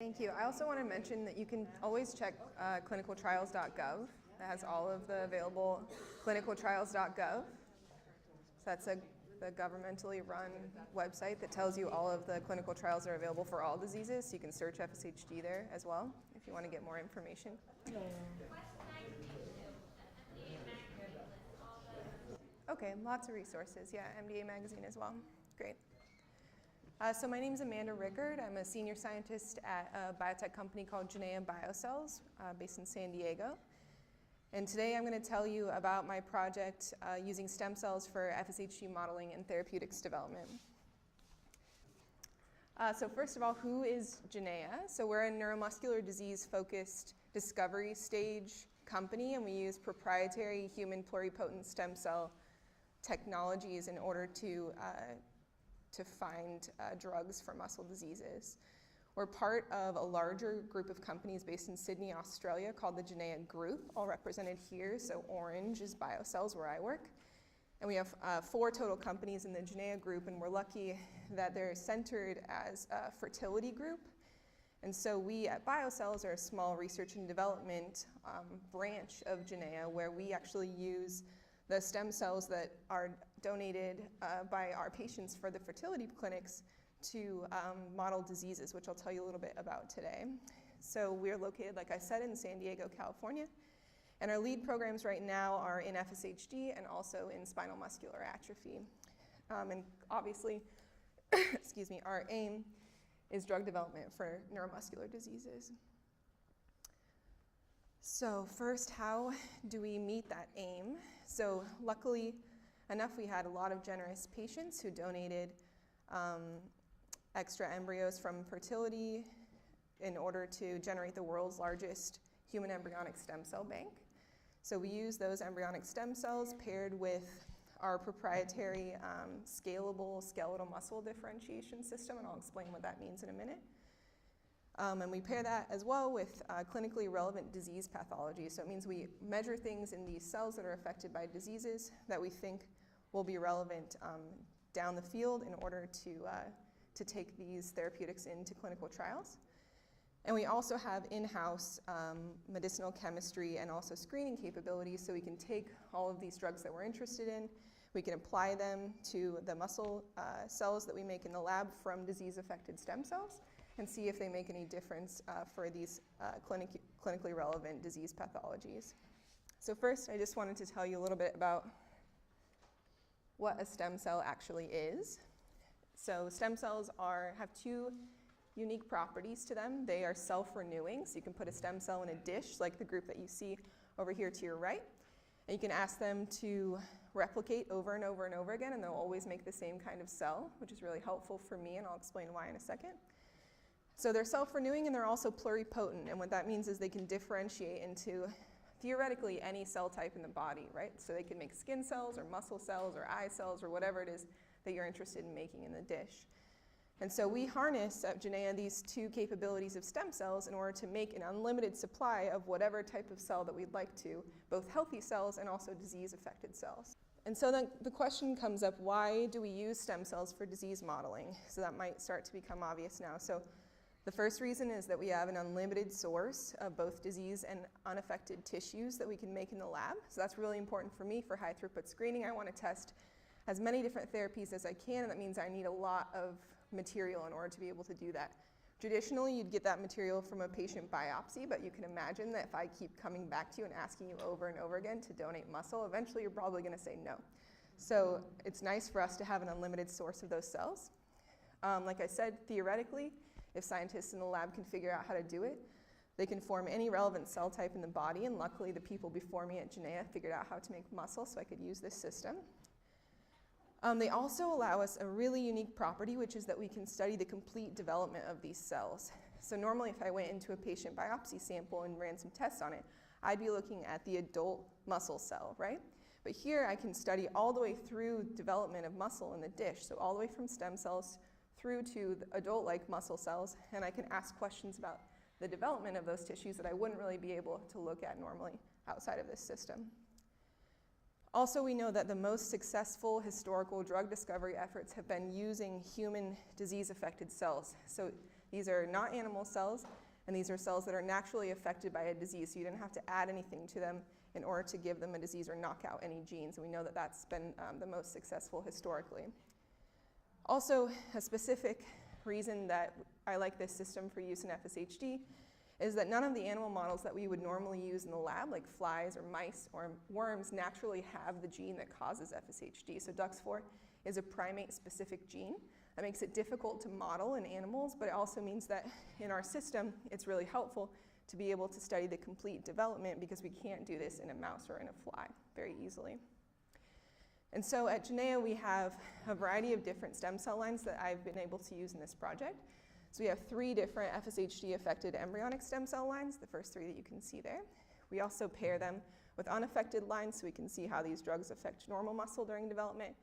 Thank you. I also want to mention that you can always check clinicaltrials.gov. That has all of the available clinicaltrials.gov. So that's the governmentally run website that tells you all of the clinical trials that are available for all diseases. So you can search FSHD there as well if you want to get more information. Okay, lots of resources. Yeah, MDA magazine as well. Great. So my name is Amanda Rickard. I'm a senior scientist at a biotech company called Jenaya Biocells based in San Diego. And today I'm going to tell you about my project using stem cells for FSHD modeling and therapeutics development. So first of all, who is Jenaya? So we're a neuromuscular disease-focused discovery stage company, and we use proprietary human pluripotent stem cell technologies in order to find drugs for muscle diseases. We're part of a larger group of companies based in Sydney, Australia, called the Jenaya Group, all represented here. So orange is Biocells, where I work. And we have 4 total companies in the Jenaya Group, and we're lucky that they're centered as a fertility group. And so we at Biocells are a small research and development branch of Jenaya, where we actually use the stem cells that are donated by our patients for the fertility clinics to model diseases, which I'll tell you a little bit about today. So we're located, like I said, in San Diego, California. And our lead programs right now are in FSHD and also in spinal muscular atrophy. And obviously, excuse me, our aim is drug development for neuromuscular diseases. So first, how do we meet that aim? So luckily enough, we had a lot of generous patients who donated extra embryos from fertility in order to generate the world's largest human embryonic stem cell bank. So we use those embryonic stem cells paired with our proprietary scalable skeletal muscle differentiation system, and I'll explain what that means in a minute. And we pair that as well with clinically relevant disease pathology. So it means we measure things in these cells that are affected by diseases that we think will be relevant down the field in order to take these therapeutics into clinical trials. And we also have in-house medicinal chemistry and also screening capabilities, so we can take all of these drugs that we're interested in, we can apply them to the muscle cells that we make in the lab from disease-affected stem cells and see if they make any difference for these clinically relevant disease pathologies. So first, I just wanted to tell you a little bit about what a stem cell actually is. So stem cells have 2 unique properties to them. They are self-renewing, so you can put a stem cell in a dish like the group that you see over here to your right, and you can ask them to replicate over and over and over again, and they'll always make the same kind of cell, which is really helpful for me, and I'll explain why in a second. So they're self-renewing and they're also pluripotent, and what that means is they can differentiate into theoretically any cell type in the body, right? So they can make skin cells or muscle cells or eye cells or whatever it is that you're interested in making in the dish. And so we harness at Jenaya these 2 capabilities of stem cells in order to make an unlimited supply of whatever type of cell that we'd like to, both healthy cells and also disease-affected cells. And so then the question comes up, why do we use stem cells for disease modeling? So that might start to become obvious now. So the first reason is that we have an unlimited source of both disease and unaffected tissues that we can make in the lab. So that's really important for me for high throughput screening. I want to test as many different therapies as I can, and that means I need a lot of material in order to be able to do that. Traditionally, you'd get that material from a patient biopsy, but you can imagine that if I keep coming back to you and asking you over and over again to donate muscle, eventually you're probably going to say no. So it's nice for us to have an unlimited source of those cells. Like I said, theoretically, if scientists in the lab can figure out how to do it, they can form any relevant cell type in the body, and luckily the people before me at Jenaya figured out how to make muscle, so I could use this system. They also allow us a really unique property, which is that we can study the complete development of these cells. So normally if I went into a patient biopsy sample and ran some tests on it, I'd be looking at the adult muscle cell, right? But here I can study all the way through development of muscle in the dish, so all the way from stem cells through to adult-like muscle cells, and I can ask questions about the development of those tissues that I wouldn't really be able to look at normally outside of this system. Also, we know that the most successful historical drug discovery efforts have been using human disease-affected cells. So these are not animal cells, and these are cells that are naturally affected by a disease, so you didn't have to add anything to them in order to give them a disease or knock out any genes, and we know that that's been the most successful historically. Also, a specific reason that I like this system for use in FSHD is that none of the animal models that we would normally use in the lab, like flies or mice or worms, naturally have the gene that causes FSHD. So DUX4 is a primate-specific gene. That makes it difficult to model in animals, but it also means that in our system, it's really helpful to be able to study the complete development because we can't do this in a mouse or in a fly very easily. And so at Jenaya, we have a variety of different stem cell lines that I've been able to use in this project. So we have 3 different FSHD-affected embryonic stem cell lines, the first 3 that you can see there. We also pair them with unaffected lines so we can see how these drugs affect normal muscle during development.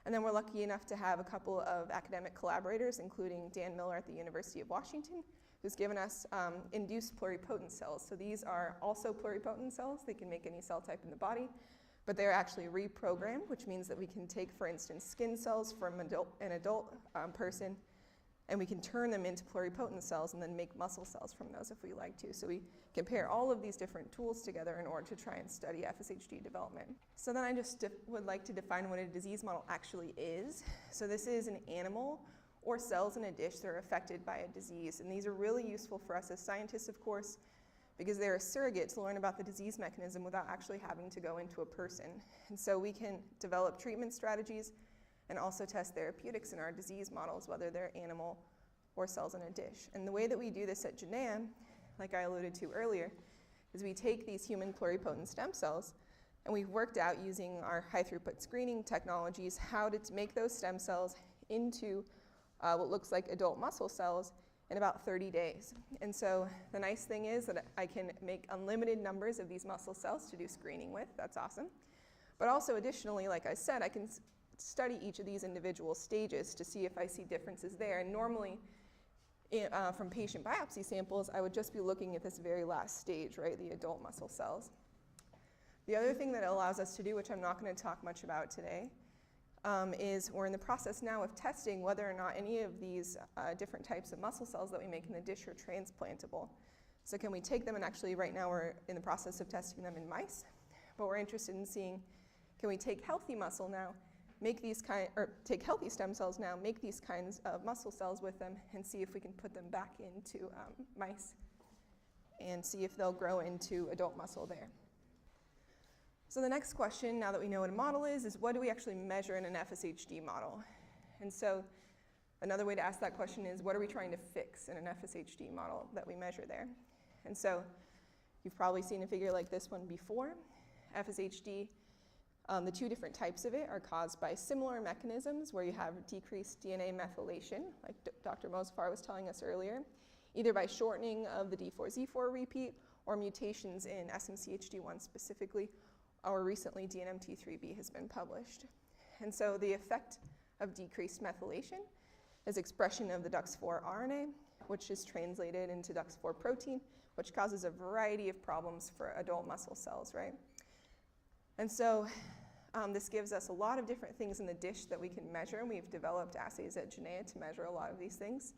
And then we're lucky enough to have a couple of academic collaborators, including Dan Miller at the University of Washington, who's given us induced pluripotent cells. So these are also pluripotent cells. They can make any cell type in the body, but they're actually reprogrammed, which means that we can take, for instance, skin cells from an adult person, and we can turn them into pluripotent cells and then make muscle cells from those if we like to. So we compare all of these different tools together in order to try and study FSHD development. So then I just would like to define what a disease model actually is. So this is an animal or cells in a dish that are affected by a disease. And these are really useful for us as scientists, of course, because they're a surrogate to learn about the disease mechanism without actually having to go into a person. And so we can develop treatment strategies and also test therapeutics in our disease models, whether they're animal or cells in a dish. And the way that we do this at Jenaya, like I alluded to earlier, is we take these human pluripotent stem cells and we've worked out using our high throughput screening technologies how to make those stem cells into what looks like adult muscle cells in about 30 days. And so the nice thing is that I can make unlimited numbers of these muscle cells to do screening with. That's awesome. But also additionally, like I said, I can study each of these individual stages to see if I see differences there. And normally, from patient biopsy samples, I would just be looking at this very last stage, right, the adult muscle cells. The other thing that it allows us to do, which I'm not going to talk much about today, is we're in the process now of testing whether or not any of these different types of muscle cells that we make in the dish are transplantable. So can we take them, and actually right now we're in the process of testing them in mice, but we're interested in seeing, can we take healthy muscle now, take healthy stem cells now, make these kinds of muscle cells with them, and see if we can put them back into mice and see if they'll grow into adult muscle there. So the next question, now that we know what a model is what do we actually measure in an FSHD model? And so another way to ask that question is, what are we trying to fix in an FSHD model that we measure there? And so you've probably seen a figure like this one before. FSHD, the 2 different types of it are caused by similar mechanisms where you have decreased DNA methylation, like Dr. Mosfar was telling us earlier, either by shortening of the D4Z4 repeat or mutations in SMCHD1 specifically, or recently DNMT3B has been published. And so the effect of decreased methylation is expression of the DUX4 RNA, which is translated into DUX4 protein, which causes a variety of problems for adult muscle cells, right? And so this gives us a lot of different things in the dish that we can measure, and we've developed assays at Jenaya to measure a lot of these things,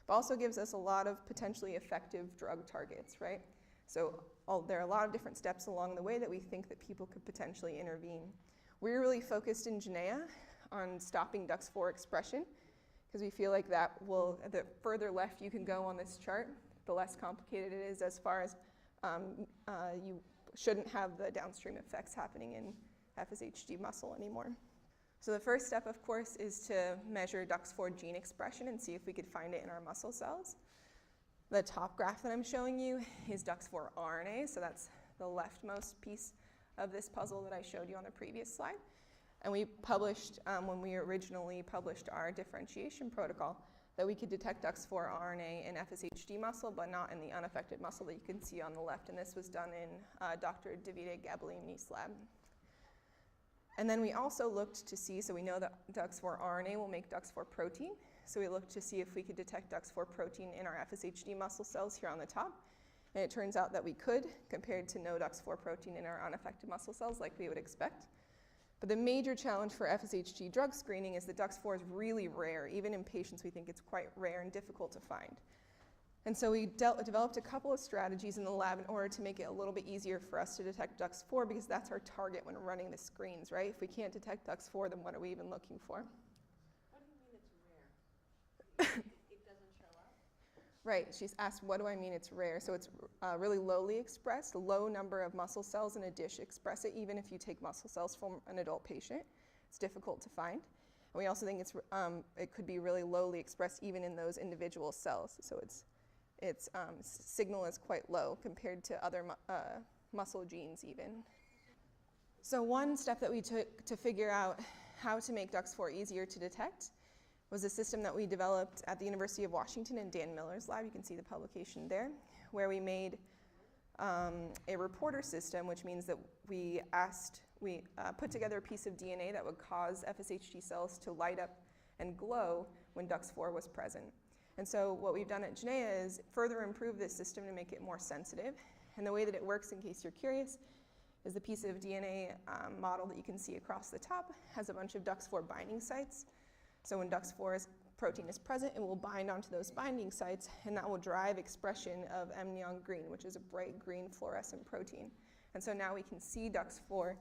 but also gives us a lot of potentially effective drug targets, right? So there are a lot of different steps along the way that we think that people could potentially intervene. We're really focused in Jenaya on stopping DUX4 expression because we feel like that will, the further left you can go on this chart, the less complicated it is as far as you shouldn't have the downstream effects happening in FSHD muscle anymore. So the first step, of course, is to measure DUX4 gene expression and see if we could find it in our muscle cells. The top graph that I'm showing you is DUX4 RNA, so that's the leftmost piece of this puzzle that I showed you on the previous slide. And we published, when we originally published our differentiation protocol, that we could detect DUX4 RNA in FSHD muscle, but not in the unaffected muscle that you can see on the left. And this was done in Dr. Davide Gabalimni's lab. And then we also looked to see, so we know that DUX4 RNA will make DUX4 protein. So we looked to see if we could detect DUX4 protein in our FSHD muscle cells here on the top. And it turns out that we could, compared to no DUX4 protein in our unaffected muscle cells like we would expect. But the major challenge for FSHD drug screening is that DUX4 is really rare. Even in patients, we think it's quite rare and difficult to find. And so we developed a couple of strategies in the lab in order to make it a little bit easier for us to detect DUX4, because that's our target when running the screens, right? If we can't detect DUX4, then what are we even looking for? What do you mean it's rare? It doesn't show up? Right, she's asked, what do I mean it's rare? So it's really lowly expressed. A low number of muscle cells in a dish express it, even if you take muscle cells from an adult patient. It's difficult to find. And we also think it could be really lowly expressed even in those individual cells. So its signal is quite low compared to other muscle genes even. So one step that we took to figure out how to make DUX4 easier to detect was a system that we developed at the University of Washington in Dan Miller's lab. You can see the publication there, where we made a reporter system, which means that we put together a piece of DNA that would cause FSHD cells to light up and glow when DUX4 was present. And so what we've done at Jenaya is further improve this system to make it more sensitive. And the way that it works, in case you're curious, is the piece of DNA model that you can see across the top has a bunch of DUX4 binding sites. So when DUX4 protein is present, it will bind onto those binding sites, and that will drive expression of M-neon green, which is a bright green fluorescent protein. And so now we can see DUX4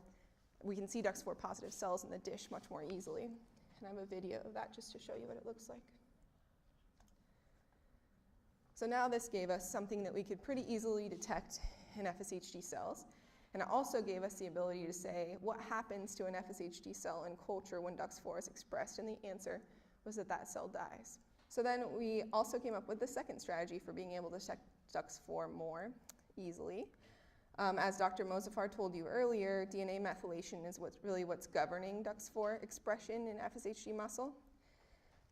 positive cells in the dish much more easily. And I have a video of that just to show you what it looks like. So now this gave us something that we could pretty easily detect in FSHD cells. And it also gave us the ability to say what happens to an FSHD cell in culture when DUX4 is expressed, and the answer was that that cell dies. So then we also came up with the second strategy for being able to detect DUX4 more easily. As Dr. Mozaffar told you earlier, DNA methylation is what's governing DUX4 expression in FSHD muscle.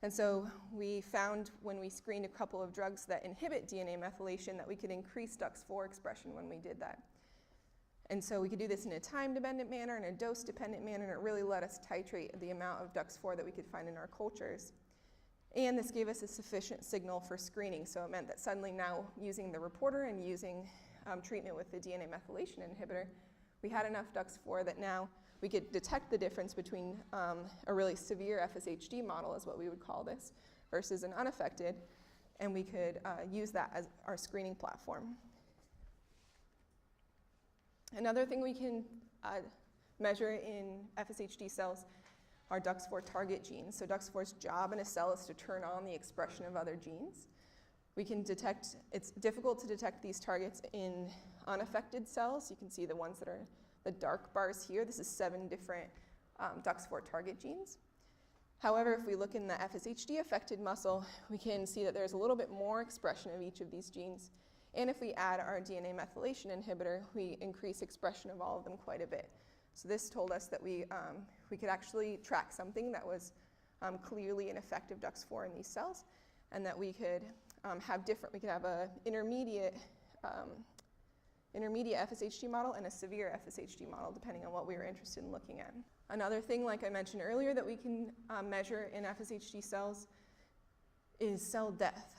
And so we found when we screened a couple of drugs that inhibit DNA methylation that we could increase DUX4 expression when we did that. And so we could do this in a time-dependent manner and a dose-dependent manner, and it really let us titrate the amount of DUX4 that we could find in our cultures. And this gave us a sufficient signal for screening, so it meant that suddenly now using the reporter and using treatment with the DNA methylation inhibitor, we had enough DUX4 that now we could detect the difference between a really severe FSHD model, is what we would call this, versus an unaffected, and we could use that as our screening platform. Another thing we can measure in FSHD cells are DUX4 target genes. So DUX4's job in a cell is to turn on the expression of other genes. We can detect, it's difficult to detect these targets in unaffected cells. You can see the ones that are the dark bars here. This is 7 different DUX4 target genes. However, if we look in the FSHD affected muscle, we can see that there's a little bit more expression of each of these genes. And if we add our DNA methylation inhibitor, we increase expression of all of them quite a bit. So this told us that we could actually track something that was clearly an effective DUX4 in these cells, and that we could have an intermediate FSHD model and a severe FSHD model, depending on what we were interested in looking at. Another thing, like I mentioned earlier, that we can measure in FSHD cells is cell death.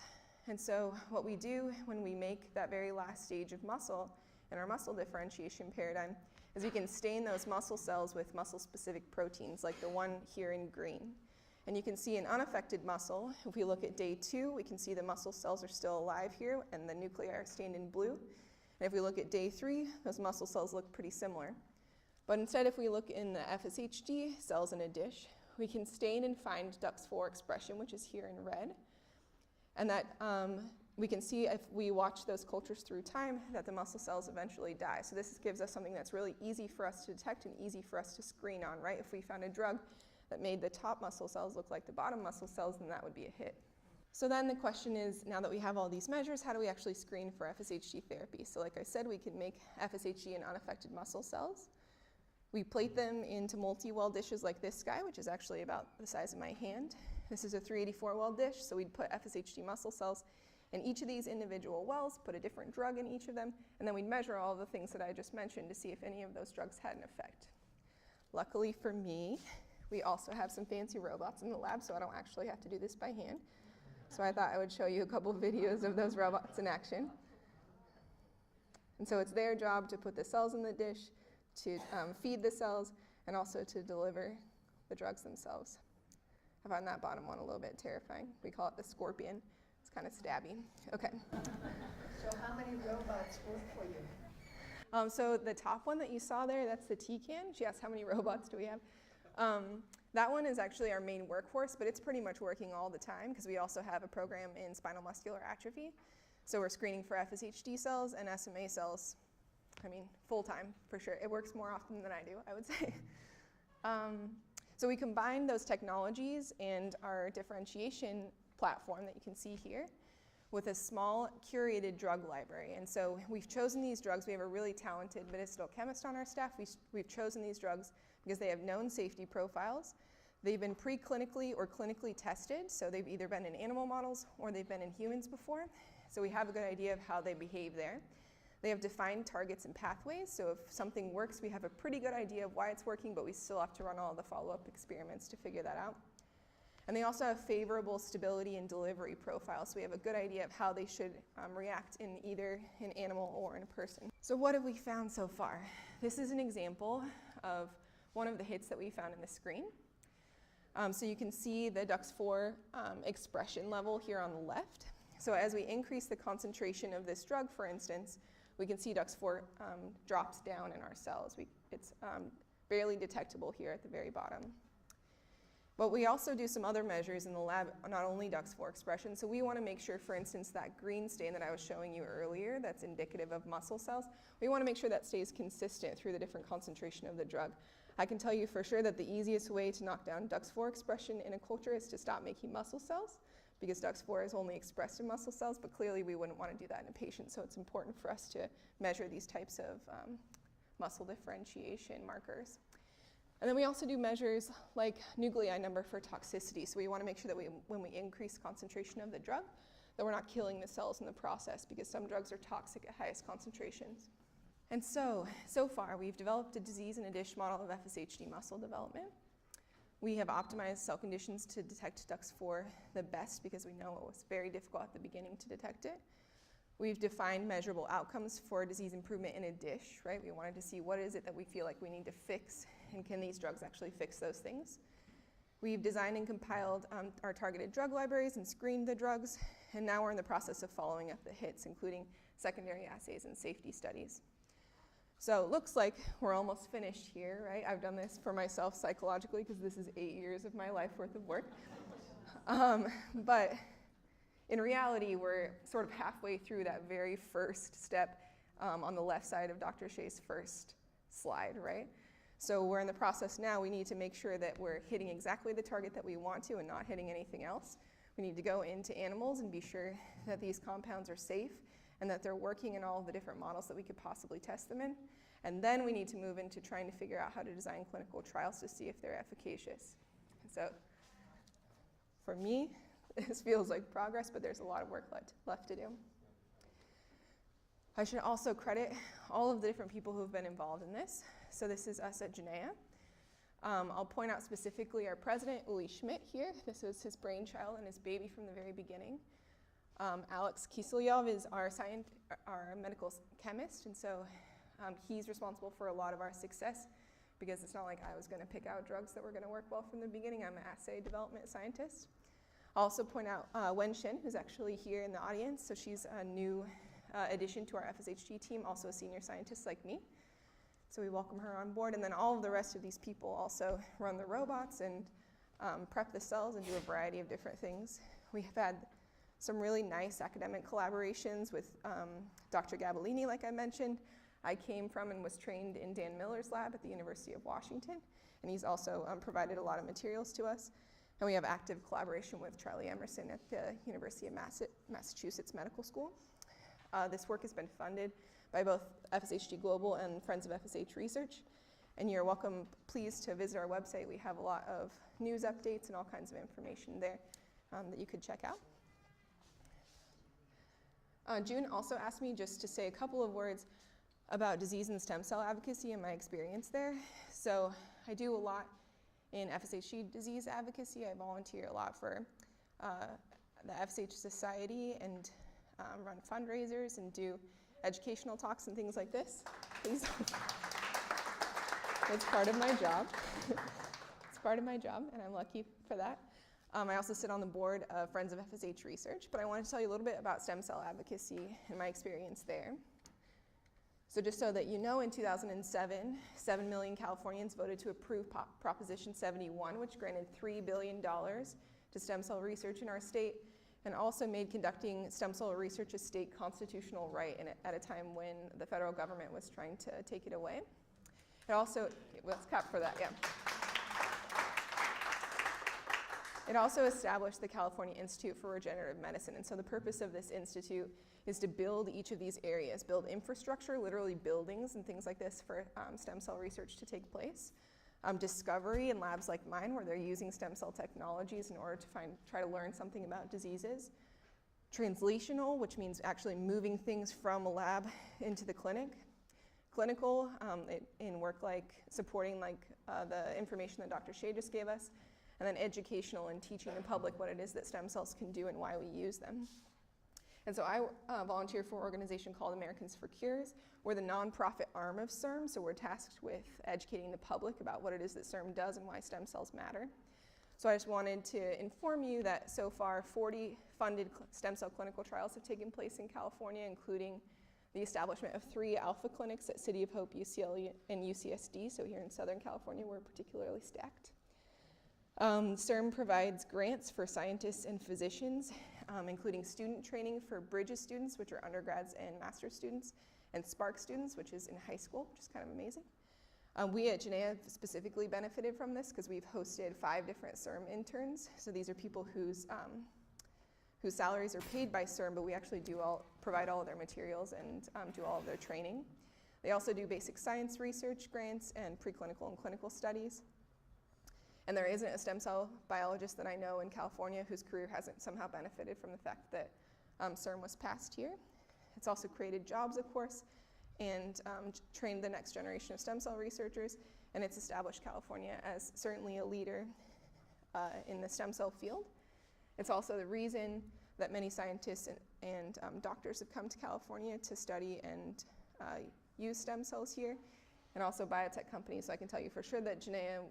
And so what we do when we make that very last stage of muscle in our muscle differentiation paradigm is we can stain those muscle cells with muscle-specific proteins, like the one here in green. And you can see in unaffected muscle, if we look at day 2, we can see the muscle cells are still alive here, and the nuclei are stained in blue. And if we look at day 3, those muscle cells look pretty similar. But instead, if we look in the FSHD cells in a dish, we can stain and find DUX4 expression, which is here in red. And that we can see if we watch those cultures through time that the muscle cells eventually die. So this gives us something that's really easy for us to detect and easy for us to screen on, right? If we found a drug that made the top muscle cells look like the bottom muscle cells, then that would be a hit. So then the question is, now that we have all these measures, how do we actually screen for FSHD therapy? So like I said, we can make FSHD in unaffected muscle cells. We plate them into multi-well dishes like this guy, which is actually about the size of my hand. This is a 384-well dish, so we'd put FSHD muscle cells in each of these individual wells, put a different drug in each of them, and then we'd measure all the things that I just mentioned to see if any of those drugs had an effect. Luckily for me, we also have some fancy robots in the lab, so I don't actually have to do this by hand. So I thought I would show you a couple of videos of those robots in action. And so it's their job to put the cells in the dish, to feed the cells, and also to deliver the drugs themselves. I find that bottom one a little bit terrifying. We call it the scorpion. It's kind of stabby. Okay. So how many robots work for you? So the top one that you saw there, that's the TCAN. She asked how many robots do we have. That one is actually our main workforce, but it's pretty much working all the time because we also have a program in spinal muscular atrophy. So we're screening for FSHD cells and SMA cells, full time for sure. It works more often than I do, I would say. So we combine those technologies and our differentiation platform that you can see here with a small curated drug library. And so we've chosen these drugs. We have a really talented medicinal chemist on our staff. We've chosen these drugs because they have known safety profiles. They've been preclinically or clinically tested, so they've either been in animal models or they've been in humans before. So we have a good idea of how they behave there. They have defined targets and pathways, so if something works, we have a pretty good idea of why it's working, but we still have to run all the follow-up experiments to figure that out. And they also have favorable stability and delivery profiles, so we have a good idea of how they should react in either an animal or in a person. So what have we found so far? This is an example of one of the hits that we found in the screen. So you can see the DUX4 expression level here on the left. So as we increase the concentration of this drug, for instance, we can see DUX4 drops down in our cells. It's barely detectable here at the very bottom. But we also do some other measures in the lab, not only DUX4 expression. So we want to make sure, for instance, that green stain that I was showing you earlier that's indicative of muscle cells, we want to make sure that stays consistent through the different concentration of the drug. I can tell you for sure that the easiest way to knock down DUX4 expression in a culture is to stop making muscle cells, because DUX4 is only expressed in muscle cells, but clearly we wouldn't want to do that in a patient, so it's important for us to measure these types of muscle differentiation markers. And then we also do measures like nuclei number for toxicity, so we want to make sure that when we increase concentration of the drug, that we're not killing the cells in the process, because some drugs are toxic at highest concentrations. And so far, we've developed a disease in a dish model of FSHD muscle development. We have optimized cell conditions to detect DUX4 the best because we know it was very difficult at the beginning to detect it. We've defined measurable outcomes for disease improvement in a dish, right? We wanted to see what is it that we feel like we need to fix, and can these drugs actually fix those things? We've designed and compiled our targeted drug libraries and screened the drugs, and now we're in the process of following up the hits, including secondary assays and safety studies. So it looks like we're almost finished here, right? I've done this for myself psychologically because this is 8 years of my life worth of work. But in reality, we're sort of halfway through that very first step on the left side of Dr. Shea's first slide, right? So we're in the process now. We need to make sure that we're hitting exactly the target that we want to and not hitting anything else. We need to go into animals and be sure that these compounds are safe and that they're working in all of the different models that we could possibly test them in. And then we need to move into trying to figure out how to design clinical trials to see if they're efficacious. And so for me, this feels like progress, but there's a lot of work left to do. I should also credit all of the different people who have been involved in this. So this is us at Jenaya. I'll point out specifically our president, Uli Schmidt here. This was his brainchild and his baby from the very beginning. Alex Kiselyov is our medical chemist, and so he's responsible for a lot of our success, because it's not like I was going to pick out drugs that were going to work well from the beginning. I'm an assay development scientist. I'll also point out Wen Shin, who's actually here in the audience. So she's a new addition to our FSHD team, also a senior scientist like me. So we welcome her on board. And then all of the rest of these people also run the robots and prep the cells and do a variety of different things. We have had some really nice academic collaborations with Dr. Gabellini, like I mentioned. I came from and was trained in Dan Miller's lab at the University of Washington, and he's also provided a lot of materials to us. And we have active collaboration with Charlie Emerson at the University of Massachusetts Medical School. This work has been funded by both FSHD Global and Friends of FSH Research. And you're welcome, please, to visit our website. We have a lot of news updates and all kinds of information there that you could check out. June also asked me just to say a couple of words about disease and stem cell advocacy and my experience there. So I do a lot in FSHD disease advocacy. I volunteer a lot for the FSH Society and run fundraisers and do educational talks and things like this. Please. It's part of my job. It's part of my job, and I'm lucky for that. I also sit on the board of Friends of FSH Research, but I want to tell you a little bit about stem cell advocacy and my experience there. So just so that you know, in 2007, 7 million Californians voted to approve Proposition 71, which granted $3 billion to stem cell research in our state, and also made conducting stem cell research a state constitutional right at a time when the federal government was trying to take it away. It also, let's clap for that, yeah. It also established the California Institute for Regenerative Medicine, and so the purpose of this institute is to build each of these areas, build infrastructure, literally buildings and things like this for stem cell research to take place. Discovery in labs like mine, where they're using stem cell technologies in order to try to learn something about diseases. Translational, which means actually moving things from a lab into the clinic. Clinical, in work like supporting the information that Dr. Shea just gave us. And then educational and teaching the public what it is that stem cells can do and why we use them. And so I volunteer for an organization called Americans for Cures. We're the nonprofit arm of CIRM, so we're tasked with educating the public about what it is that CIRM does and why stem cells matter. So I just wanted to inform you that so far 40 funded stem cell clinical trials have taken place in California, including the establishment of 3 alpha clinics at City of Hope, UCLA, and UCSD. So here in Southern California, we're particularly stacked. CIRM provides grants for scientists and physicians, including student training for Bridges students, which are undergrads and master's students, and Spark students, which is in high school, which is kind of amazing. We at Jenaya have specifically benefited from this because we've hosted 5 different CIRM interns. So these are people whose salaries are paid by CIRM, but we actually provide all of their materials and do all of their training. They also do basic science research grants and preclinical and clinical studies. And there isn't a stem cell biologist that I know in California whose career hasn't somehow benefited from the fact that CIRM was passed here. It's also created jobs, of course, and trained the next generation of stem cell researchers, and it's established California as certainly a leader in the stem cell field. It's also the reason that many scientists and doctors have come to California to study and use stem cells here, and also biotech companies. So I can tell you for sure that Jenaya,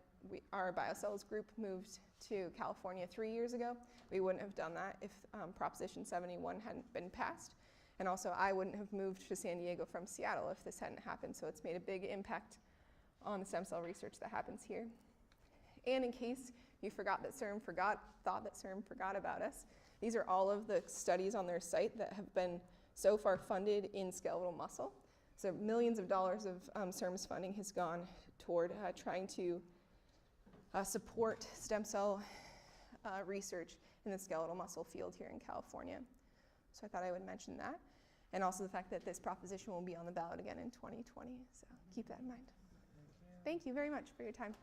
our BioCells group, moved to California 3 years ago. We wouldn't have done that if Proposition 71 hadn't been passed. And also, I wouldn't have moved to San Diego from Seattle if this hadn't happened. So it's made a big impact on the stem cell research that happens here. And in case you thought that CIRM forgot about us, these are all of the studies on their site that have been so far funded in skeletal muscle. So millions of dollars of CIRM's funding has gone toward trying to support stem cell research in the skeletal muscle field here in California. So I thought I would mention that. And also the fact that this proposition will be on the ballot again in 2020. So keep that in mind. Thank you very much for your time.